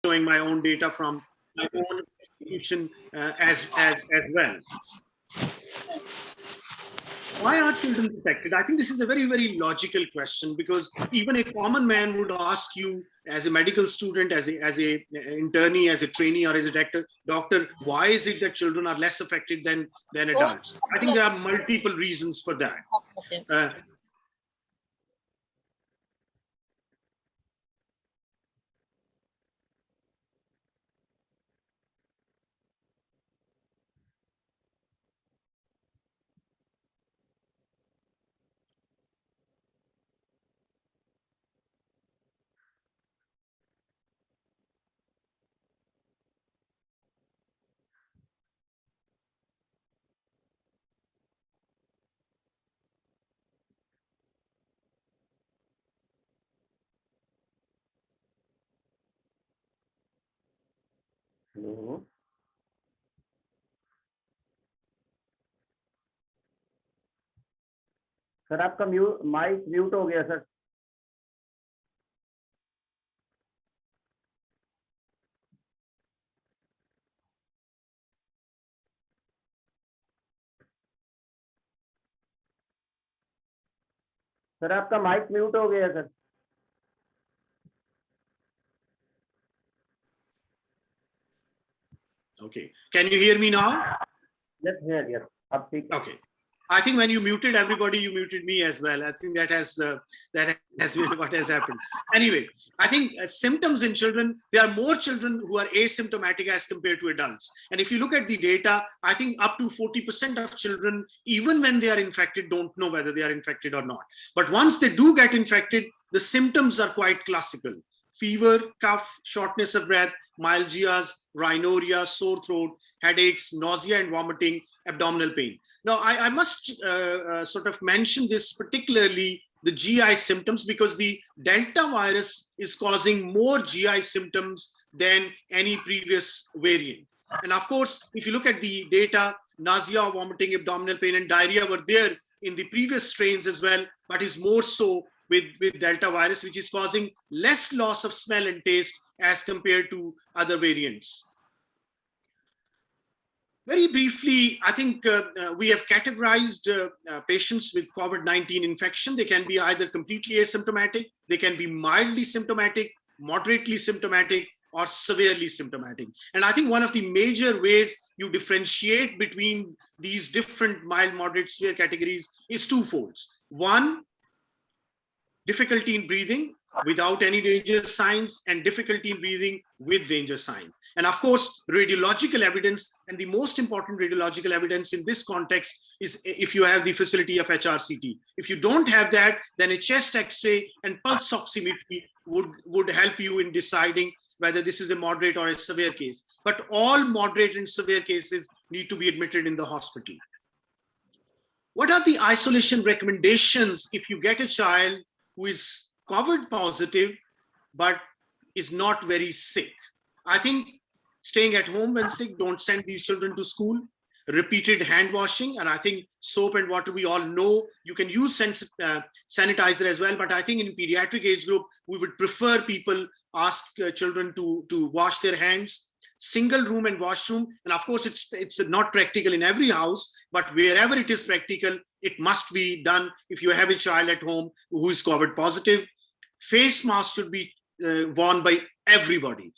showing my own data from my own institution as well. Why are children affected? I think this is a very, very logical question, because even a common man would ask you, as a medical student, as a internee, as a trainee, or as a doctor, why is it that children are less affected than adults? I think there are multiple reasons for that. Hello sir, आपका mic mute हो गया sir. Sir, आपका mic mute हो गया sir. Okay, can you hear me now? Yes, yes. Okay. I think when you muted everybody, you muted me as well. I think that has been what has happened. Anyway, I think symptoms in children, there are more children who are asymptomatic as compared to adults. And if you look at the data, I think up to 40% of children, even when they are infected, don't know whether they are infected or not. But once they do get infected, the symptoms are quite classical. Fever, cough, shortness of breath, myalgias, rhinorrhea, sore throat, headaches, nausea and vomiting, abdominal pain. Now, I must sort of mention this, particularly the GI symptoms, because the Delta virus is causing more GI symptoms than any previous variant. And of course, if you look at the data, nausea, vomiting, abdominal pain, and diarrhea were there in the previous strains as well, but is more so with Delta virus, which is causing less loss of smell and taste as compared to other variants. Very briefly, I think we have categorized patients with COVID-19 infection. They can be either completely asymptomatic, they can be mildly symptomatic, moderately symptomatic, or severely symptomatic. And I think one of the major ways you differentiate between these different mild, moderate, severe categories is twofold. One, difficulty in breathing without any dangerous signs, and difficulty in breathing with dangerous signs. And of course, radiological evidence, and the most important radiological evidence in this context is if you have the facility of HRCT. If you don't have that, then a chest X-ray and pulse oximetry would help you in deciding whether this is a moderate or a severe case. But all moderate and severe cases need to be admitted in the hospital. What are the isolation recommendations if you get a child who is COVID positive, but is not very sick? I think staying at home when sick, don't send these children to school. Repeated hand washing, and I think soap and water, we all know you can use sanitizer as well, but I think in pediatric age group, we would prefer people ask children to wash their hands. Single room and washroom, and of course it's not practical in every house, but wherever it is practical, it must be done if you have a child at home who is COVID positive. Face mask should be worn by everybody,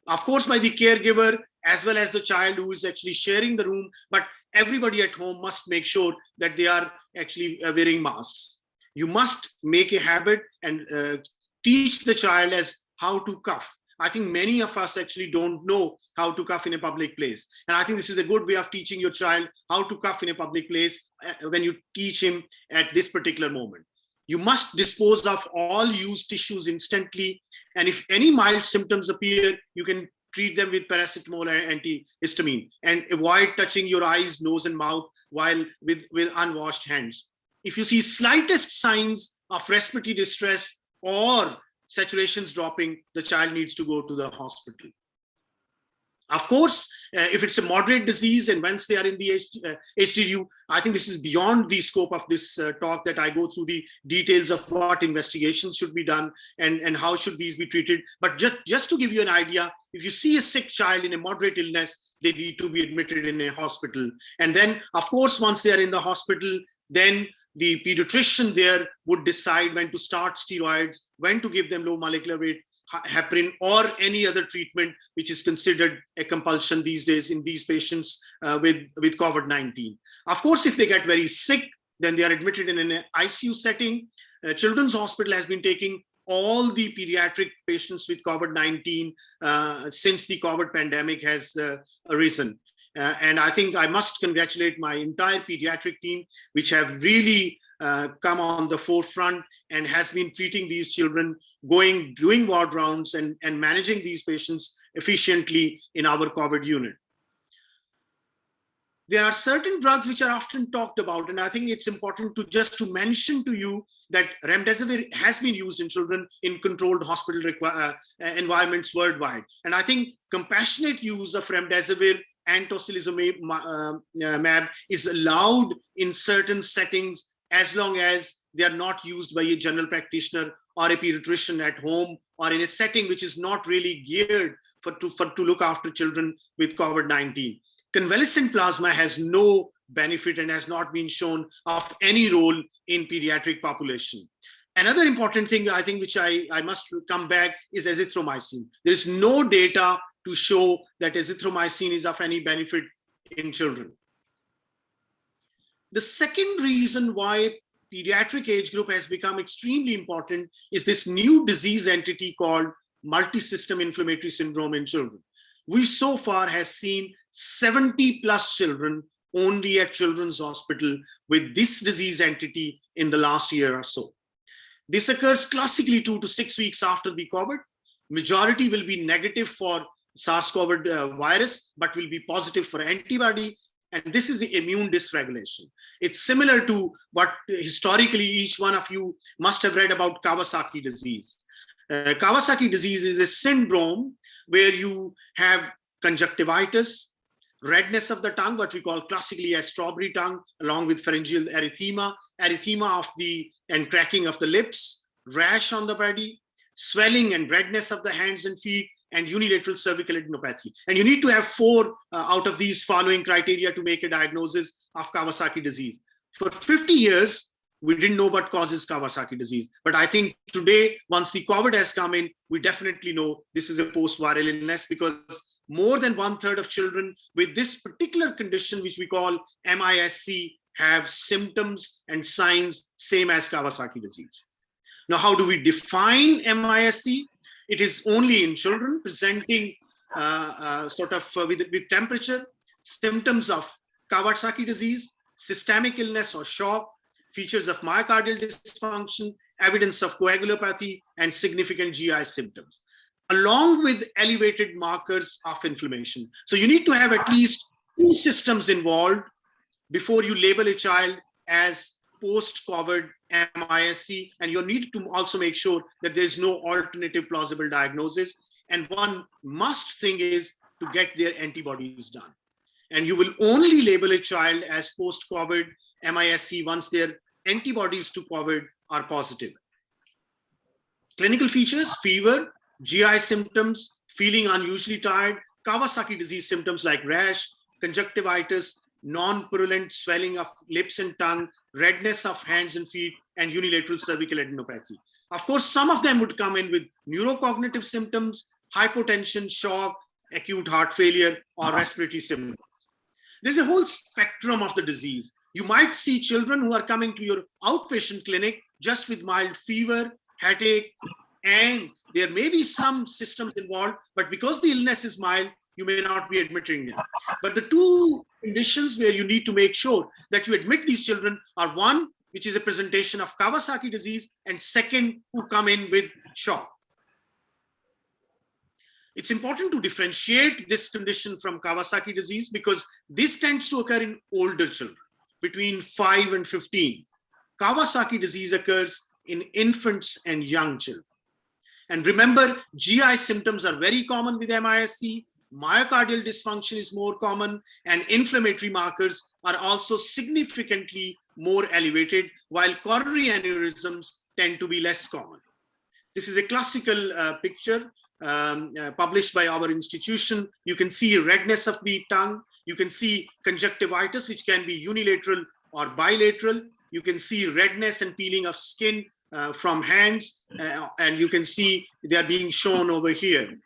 of course by the caregiver as well as the child who is actually sharing the room, but everybody at home must make sure that they are actually wearing masks. You must make a habit and teach the child as how to cough. I think many of us actually don't know how to cough in a public place. And I think this is a good way of teaching your child how to cough in a public place when you teach him at this particular moment. You must dispose of all used tissues instantly. And if any mild symptoms appear, you can treat them with paracetamol and antihistamine, and avoid touching your eyes, nose, and mouth while with unwashed hands. If you see slightest signs of respiratory distress or saturations dropping, the child needs to go to the hospital. Of course, if it's a moderate disease and once they are in the HDU, I think this is beyond the scope of this talk, that I go through the details of what investigations should be done and how should these be treated. But just to give you an idea, if you see a sick child in a moderate illness, they need to be admitted in a hospital. And then, of course, once they are in the hospital, then the pediatrician there would decide when to start steroids, when to give them low molecular weight heparin or any other treatment which is considered a compulsion these days in these patients with COVID-19. Of course, if they get very sick, then they are admitted in an ICU setting. Children's Hospital has been taking all the pediatric patients with COVID-19 since the COVID pandemic has arisen. And I think I must congratulate my entire pediatric team, which have really come on the forefront and has been treating these children, doing ward rounds and managing these patients efficiently in our COVID unit. There are certain drugs which are often talked about, and I think it's important to mention to you that remdesivir has been used in children in controlled hospital environments worldwide. And I think compassionate use of remdesivir and tocilizumab is allowed in certain settings as long as they are not used by a general practitioner or a pediatrician at home or in a setting which is not really geared to look after children with COVID-19. Convalescent plasma has no benefit and has not been shown of any role in pediatric population. Another important thing I think which I must come back is azithromycin. There is no data to show that azithromycin is of any benefit in children. The second reason why pediatric age group has become extremely important is this new disease entity called multisystem inflammatory syndrome in children. We so far has seen 70 plus children only at Children's Hospital with this disease entity in the last year or so. This occurs classically 2 to 6 weeks after the COVID. Majority will be negative for SARS-CoV virus, but will be positive for antibody. And this is the immune dysregulation. It's similar to what historically each one of you must have read about Kawasaki disease. Kawasaki disease is a syndrome where you have conjunctivitis, redness of the tongue, what we call classically as strawberry tongue, along with pharyngeal erythema and cracking of the lips, rash on the body, swelling and redness of the hands and feet, and unilateral cervical adenopathy. And you need to have 4 out of these following criteria to make a diagnosis of Kawasaki disease. For 50 years, we didn't know what causes Kawasaki disease. But I think today, once the COVID has come in, we definitely know this is a post-viral illness, because more than 1/3 of children with this particular condition, which we call MISC, have symptoms and signs same as Kawasaki disease. Now, how do we define MISC? It is only in children presenting with temperature, symptoms of Kawasaki disease, systemic illness or shock, features of myocardial dysfunction, evidence of coagulopathy, and significant GI symptoms, along with elevated markers of inflammation. So you need to have at least 2 systems involved before you label a child as post-COVID MISC, and you need to also make sure that there's no alternative plausible diagnosis. And one must thing is to get their antibodies done. And you will only label a child as post-COVID MISC once their antibodies to COVID are positive. Clinical features: fever, GI symptoms, feeling unusually tired, Kawasaki disease symptoms like rash, conjunctivitis, non-purulent swelling of lips and tongue, redness of hands and feet, and unilateral cervical adenopathy. Of course, some of them would come in with neurocognitive symptoms, hypotension, shock, acute heart failure, or respiratory symptoms. There's a whole spectrum of the disease. You might see children who are coming to your outpatient clinic just with mild fever, headache, and there may be some systems involved, but because the illness is mild, you may not be admitting them. But the 2 conditions where you need to make sure that you admit these children are: 1, which is a presentation of Kawasaki disease, and 2nd, who come in with shock. It's important to differentiate this condition from Kawasaki disease because this tends to occur in older children between 5 and 15. Kawasaki disease occurs in infants and young children. And remember, GI symptoms are very common with MISC. myocardial dysfunction is more common, and inflammatory markers are also significantly more elevated, while coronary aneurysms tend to be less common. This is a classical picture published by our institution. You can see redness of the tongue. You can see conjunctivitis, which can be unilateral or bilateral. You can see redness and peeling of skin from hands, and you can see they are being shown over here.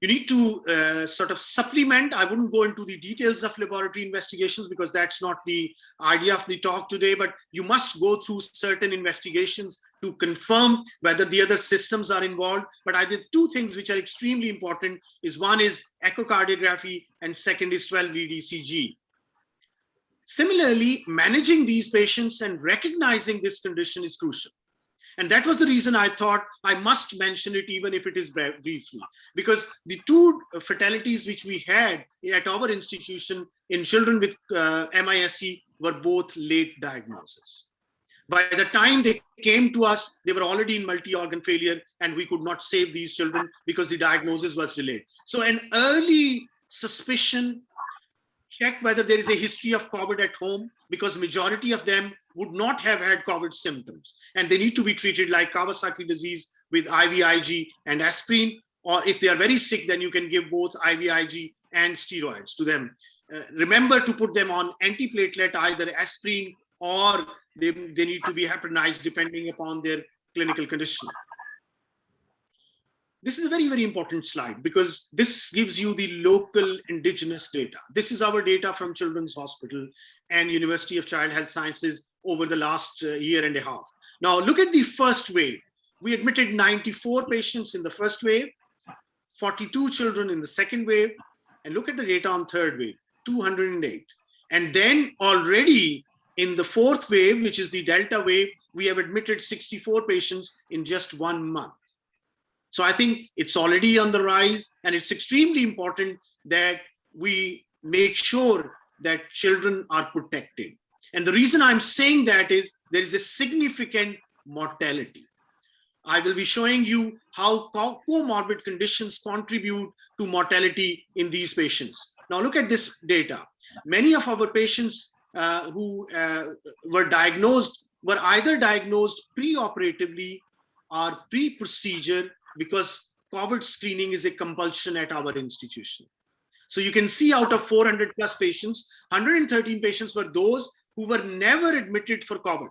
You need to sort of supplement. I wouldn't go into the details of laboratory investigations because that's not the idea of the talk today, but you must go through certain investigations to confirm whether the other systems are involved. But I did two things which are extremely important. One is echocardiography, and second is 12-lead ECG. Similarly, managing these patients and recognizing this condition is crucial. And that was the reason I thought I must mention it, even if it is briefly, because the two fatalities which we had at our institution in children with MISC were both late diagnoses. By the time they came to us, they were already in multi-organ failure, and we could not save these children because the diagnosis was delayed. So an early suspicion, check whether there is a history of COVID at home, because majority of them would not have had COVID symptoms, and they need to be treated like Kawasaki disease with IVIG and aspirin, or if they are very sick, then you can give both IVIG and steroids to them. Remember to put them on antiplatelet, either aspirin, or they need to be heparinized depending upon their clinical condition. This is a very, very important slide because this gives you the local indigenous data. This is our data from Children's Hospital and University of Child Health Sciences over the last year and a half. Now look at the first wave. We admitted 94 patients in the first wave, 42 children in the second wave, and look at the data on third wave, 208. And then already in the fourth wave, which is the Delta wave, we have admitted 64 patients in just 1 month. So I think it's already on the rise, and it's extremely important that we make sure that children are protected. And the reason I'm saying that is there is a significant mortality. I will be showing you how comorbid conditions contribute to mortality in these patients. Now look at this data. Many of our patients who were diagnosed were either diagnosed pre-operatively or pre-procedure, because COVID screening is a compulsion at our institution. So you can see out of 400 plus patients, 113 patients were those who were never admitted for COVID.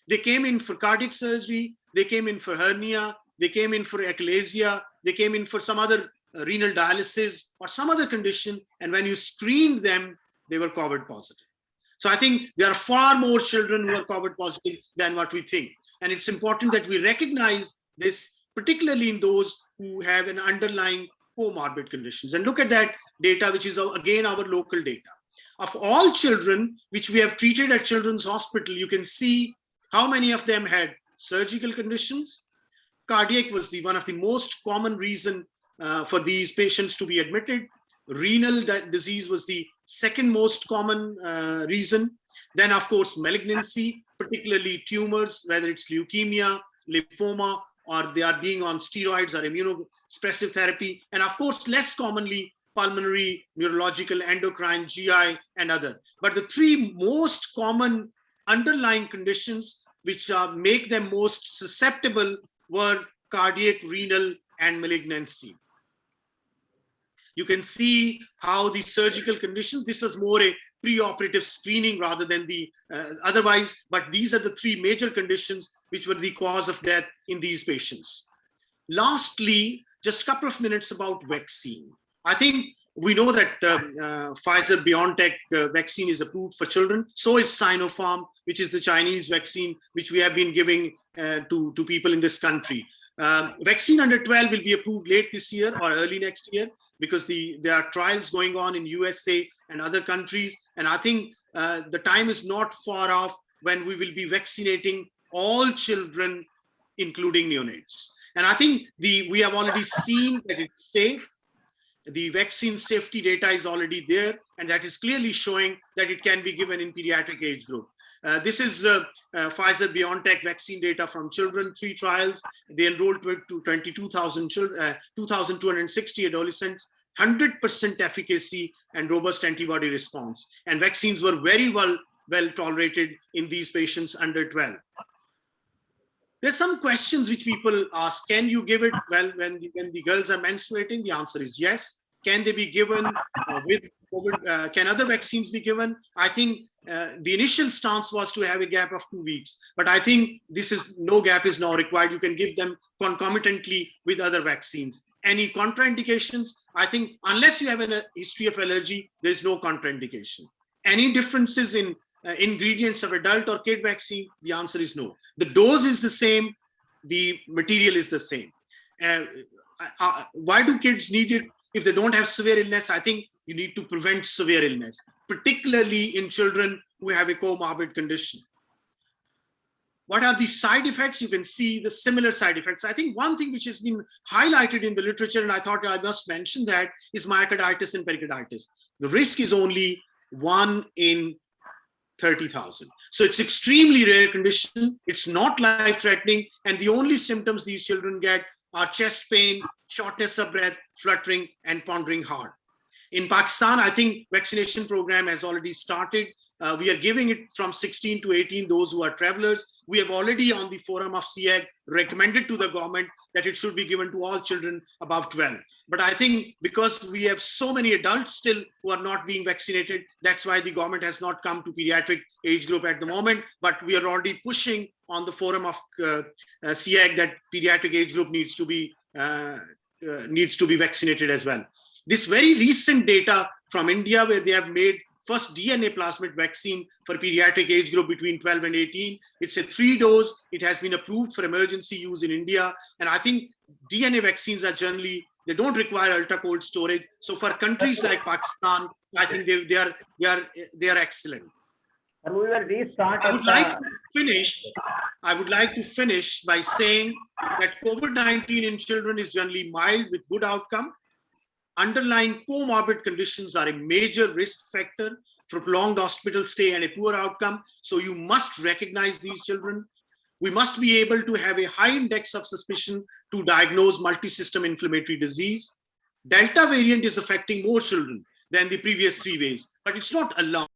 They came in for cardiac surgery, they came in for hernia, they came in for achalasia, they came in for some other renal dialysis or some other condition, and when you screened them, they were COVID positive. So I think there are far more children who are COVID positive than what we think. And it's important that we recognize this, particularly in those who have an underlying comorbid conditions. And look at that data, which is again our local data. Of all children which we have treated at Children's Hospital, you can see how many of them had surgical conditions. Cardiac was one of the most common reason for these patients to be admitted. Renal disease was the second most common reason. Then of course, malignancy, particularly tumors, whether it's leukemia, lymphoma, or they are being on steroids or immunosuppressive therapy. And of course, less commonly, pulmonary, neurological, endocrine, GI, and other. But the three most common underlying conditions which make them most susceptible were cardiac, renal, and malignancy. You can see how the surgical conditions, this was more a pre-operative screening rather than the otherwise, but these are the three major conditions which were the cause of death in these patients. Lastly, just a couple of minutes about vaccine. I think we know that Pfizer-BioNTech vaccine is approved for children. So is Sinopharm, which is the Chinese vaccine, which we have been giving to people in this country. Vaccine under 12 will be approved late this year or early next year, because there are trials going on in USA and other countries. And I think the time is not far off when we will be vaccinating all children, including neonates. And I think we have already seen that it's safe. The vaccine safety data is already there, and that is clearly showing that it can be given in pediatric age group. This is Pfizer-BioNTech vaccine data from children, 3 trials. They enrolled to 22,000 children, 2,260 adolescents, 100% efficacy and robust antibody response. And vaccines were very well tolerated in these patients under 12. There's some questions which people ask. Can you give it when the girls are menstruating? The answer is yes. Can they be given with COVID? Can other vaccines be given? I think the initial stance was to have a gap of 2 weeks, but I think no gap is now required. You can give them concomitantly with other vaccines. Any contraindications? I think unless you have a history of allergy, there is no contraindication. Any differences in ingredients of adult or kid vaccine? The answer is no. The dose is the same. The material is the same. Why do kids need it if they don't have severe illness? I think you need to prevent severe illness, particularly in children who have a comorbid condition. What are the side effects? You can see the similar side effects. I think one thing which has been highlighted in the literature, and I thought I must mention that, is myocarditis and pericarditis. The risk is only 1 in 30,000. So it's extremely rare condition. It's not life-threatening. And the only symptoms these children get are chest pain, shortness of breath, fluttering, and pondering hard. In Pakistan, I think vaccination program has already started. We are giving it from 16 to 18, those who are travelers. We have already on the forum of CIAG recommended to the government that it should be given to all children above 12. But I think because we have so many adults still who are not being vaccinated, that's why the government has not come to pediatric age group at the moment. But we are already pushing on the forum of CIAG that pediatric age group needs to be vaccinated as well. This very recent data from India, where they have made first DNA plasmid vaccine for pediatric age group between 12 and 18. It's a 3-dose. It has been approved for emergency use in India. And I think DNA vaccines are generally, they don't require ultra cold storage. So for countries like Pakistan, I think they are excellent. And we will restart. I would like to finish by saying that COVID-19 in children is generally mild with good outcome. Underlying comorbid conditions are a major risk factor for prolonged hospital stay and a poor outcome. So you must recognize these children. We must be able to have a high index of suspicion to diagnose multisystem inflammatory disease. Delta variant is affecting more children than the previous 3 waves, but it's not alarming.